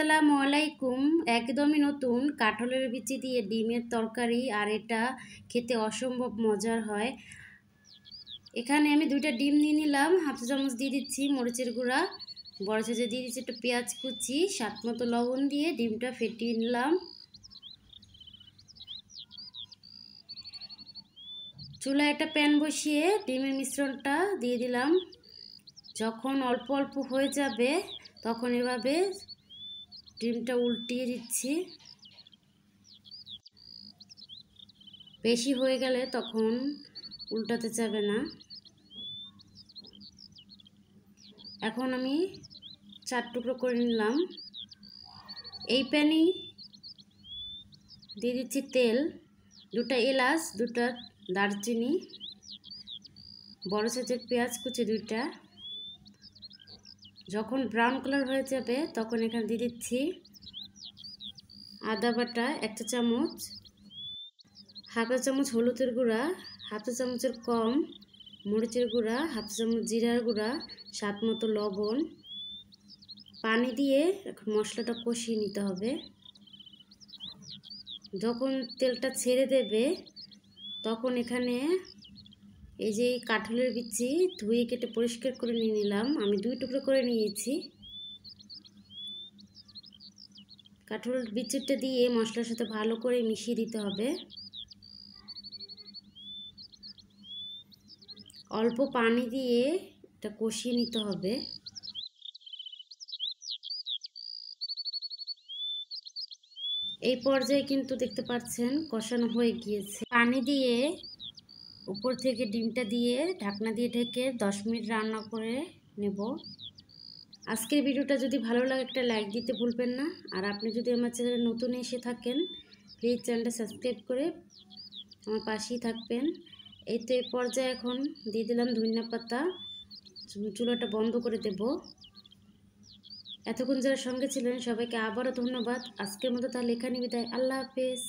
আসসালামু আলাইকুম। একদমই নতুন কাঁঠালের বিচি দিয়ে ডিমের তরকারি, আর এটা খেতে অসম্ভব মজার হয়। এখানে আমি 2টা ডিম নিয়ে নিলাম, হাফ চামচ দিয়ে দিচ্ছি মরিচের গুঁড়া, বড় চামচে দিয়ে দিচ্ছি একটু পেঁয়াজ কুচি, স্বাদ মতো লবণ দিয়ে ডিমটা ফেটিয়ে নিলাম। চুলায় একটা প্যান বসিয়ে ডিমের মিশ্রণটা দিয়ে দিলাম। যখন অল্প অল্প হয়ে যাবে তখন এভাবে ডিমটা উল্টিয়ে দিচ্ছি। বেশি হয়ে গেলে তখন উল্টাতে যাবে না। এখন আমি 4 টুকরো করে নিলাম। এই প্যানেই দিয়ে দিচ্ছি তেল, 2টা এলাচ, 2টা দারচিনি, বড় সাইজের পেঁয়াজ কুচি 2টা। যখন ব্রাউন কালার হয়ে যাবে তখন এখানে দিয়ে দিচ্ছি আদা বাটা 1 চা চামচ, হাফ চা চামচ হলুদের গুঁড়া, হাফ চা চামচের কম মরিচের গুঁড়া, হাফ চা চামচ জিরার গুঁড়া, স্বাদ মতো লবণ। পানি দিয়ে এখন মশলাটা কষিয়ে নিতে হবে। যখন তেলটা ছেড়ে দেবে তখন এখানে এই যে কাঁঠালের বিচি ধুয়ে কেটে পরিষ্কার করে নিয়ে নিলাম, আমি 2 টুকরো করে নিয়েছি। কাঁঠালের বিচিটা দিয়ে মশলার সাথে ভালো করে মিশিয়ে দিতে হবে। অল্প পানি দিয়ে এটা কষিয়ে নিতে হবে। এই পর্যায়ে কিন্তু দেখতে পাচ্ছেন কষানো হয়ে গিয়েছে। পানি দিয়ে উপর থেকে ডিমটা দিয়ে ঢাকনা দিয়ে ঢেকে 10 মিনিট রান্না করে নেব। আজকের ভিডিওটা যদি ভালো লাগে একটা লাইক দিতে ভুলবেন না। আর আপনি যদি আমার চ্যানেলে নতুন এসে থাকেন প্লিজ চ্যানেলটা সাবস্ক্রাইব করে আমার পাশেই থাকবেন। এই তো এই পর্যায়ে এখন দিয়ে দিলাম ধনিয়া পাতা, চুলাটা বন্ধ করে দেব। এতক্ষণ যারা সঙ্গে ছিলেন সবাইকে আবারও ধন্যবাদ। আজকের মতো তাহলে এখানে বিদায়। আল্লাহ হাফেজ।